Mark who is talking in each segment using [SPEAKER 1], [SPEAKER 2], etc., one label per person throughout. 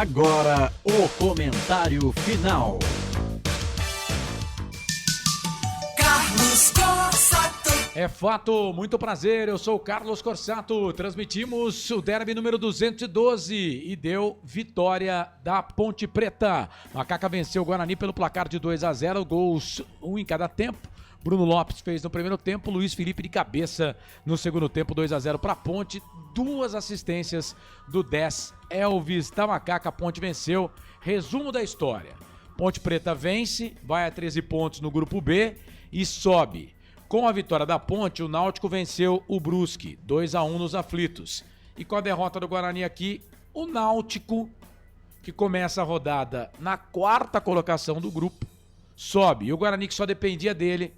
[SPEAKER 1] Agora, o comentário final.
[SPEAKER 2] Carlos Corsato.
[SPEAKER 3] É fato, muito prazer, eu sou o Carlos Corsato, transmitimos o derby número 212 e deu vitória da Ponte Preta. Macaca venceu o Guarani pelo placar de 2-0, gols um em cada tempo. Bruno Lopes fez no primeiro tempo, Luiz Felipe de cabeça no segundo tempo, 2-0 para a Ponte. 2 assistências do 10 Elvis da Macaca, a Ponte venceu. Resumo da história: Ponte Preta vence, vai a 13 pontos no grupo B e sobe. Com a vitória da Ponte, o Náutico venceu o Brusque, 2-1 nos aflitos. E com a derrota do Guarani aqui, o Náutico, que começa a rodada na 4ª colocação do grupo, sobe. E o Guarani, que só dependia dele,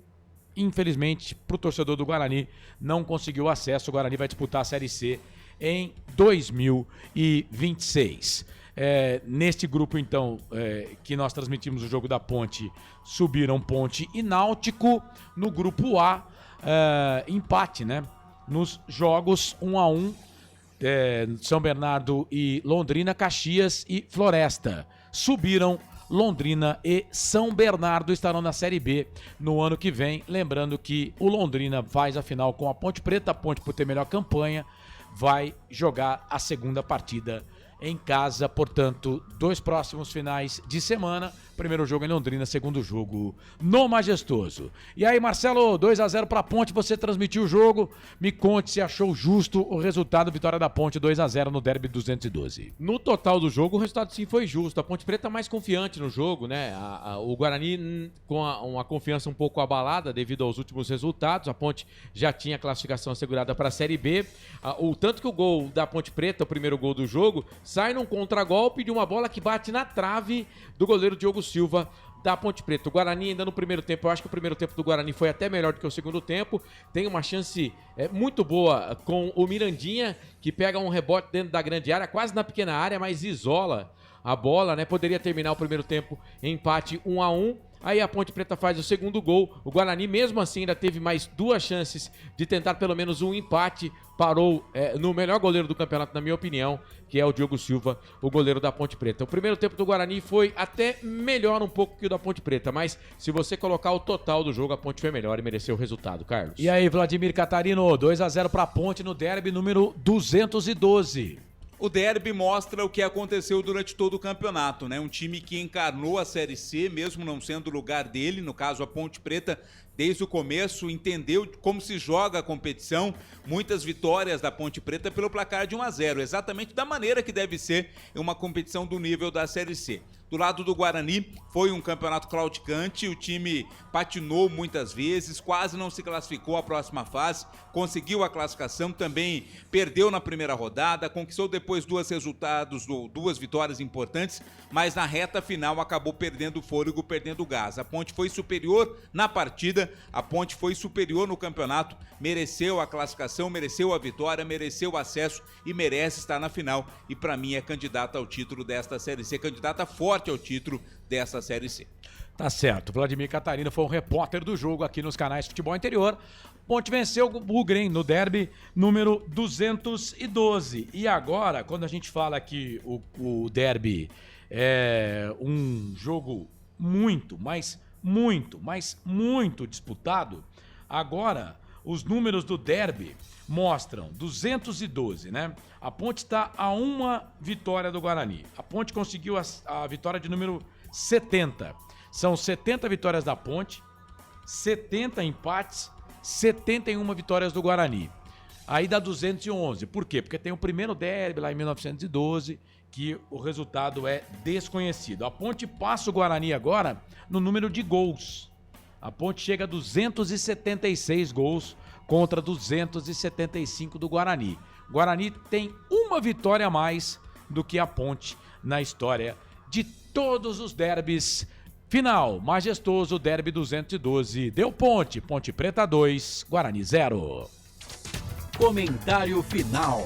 [SPEAKER 3] infelizmente, para o torcedor do Guarani, não conseguiu acesso. O Guarani vai disputar a Série C em 2026. Neste grupo, então, que nós transmitimos o jogo da Ponte, subiram Ponte e Náutico. No grupo A, empate, né? Nos jogos 1-1, São Bernardo e Londrina, Caxias e Floresta. Subiram Londrina e São Bernardo, estarão na Série B no ano que vem. Lembrando que o Londrina faz a final com a Ponte Preta. A Ponte, por ter melhor campanha, vai jogar a segunda partida em casa. Portanto, 2 próximos finais de semana. Primeiro jogo em Londrina, segundo jogo no Majestoso. E aí, Marcelo, 2-0 para a Ponte, você transmitiu o jogo. Me conte se achou justo o resultado. Vitória da Ponte, 2-0 no derby 212.
[SPEAKER 4] No total do jogo, o resultado sim foi justo. A Ponte Preta mais confiante no jogo, né? O Guarani com uma confiança um pouco abalada devido aos últimos resultados. A Ponte já tinha a classificação assegurada para a Série B. O tanto que o gol da Ponte Preta, o primeiro gol do jogo, sai num contragolpe de uma bola que bate na trave do goleiro Diogo Silva da Ponte Preta. O Guarani ainda no primeiro tempo, eu acho que o primeiro tempo do Guarani foi até melhor do que o segundo tempo. Tem uma chance muito boa com o Mirandinha, que pega um rebote dentro da grande área, quase na pequena área, mas isola a bola, né? Poderia terminar o primeiro tempo em empate 1-1. Aí a Ponte Preta faz o segundo gol. O Guarani, mesmo assim, ainda teve mais 2 chances de tentar pelo menos um empate. Parou no melhor goleiro do campeonato, na minha opinião, que é o Diogo Silva, o goleiro da Ponte Preta. O primeiro tempo do Guarani foi até melhor um pouco que o da Ponte Preta, mas se você colocar o total do jogo, a Ponte foi melhor e mereceu o resultado, Carlos.
[SPEAKER 3] E aí, Vladimir Catarino, 2-0 para a Ponte no derby número 212.
[SPEAKER 5] O derby mostra o que aconteceu durante todo o campeonato, né? Um time que encarnou a Série C, mesmo não sendo o lugar dele, no caso a Ponte Preta, desde o começo, entendeu como se joga a competição. Muitas vitórias da Ponte Preta pelo placar de 1-0, exatamente da maneira que deve ser uma competição do nível da Série C. Do lado do Guarani, foi um campeonato claudicante, o time patinou muitas vezes, quase não se classificou à próxima fase, conseguiu a classificação, também perdeu na primeira rodada, conquistou depois 2 vitórias importantes, mas na reta final acabou perdendo fôlego, perdendo gás. A Ponte foi superior na partida, a Ponte foi superior no campeonato, mereceu a classificação, mereceu a vitória, mereceu o acesso e merece estar na final. E para mim é candidata ao título desta Série C, candidata forte ao título dessa Série C.
[SPEAKER 3] Tá certo, Vladimir Catarino foi um repórter do jogo aqui nos canais de Futebol Interior. Ponte venceu o Bugren no derby número 212. E agora, quando a gente fala que o derby é um jogo muito disputado, agora os números do derby mostram 212, né? A Ponte está a 1 vitória do Guarani. A Ponte conseguiu a vitória de número 70. São 70 vitórias da Ponte, 70 empates, 71 vitórias do Guarani. Aí dá 211. Por quê? Porque tem o primeiro derby lá em 1912, que o resultado é desconhecido. A Ponte passa o Guarani agora no número de gols. A Ponte chega a 276 gols contra 275 do Guarani. O Guarani tem 1 vitória a mais do que a Ponte na história de todos os derbys. Final, Majestoso, derby 212, deu Ponte, Ponte Preta 2, Guarani 0.
[SPEAKER 1] Comentário final.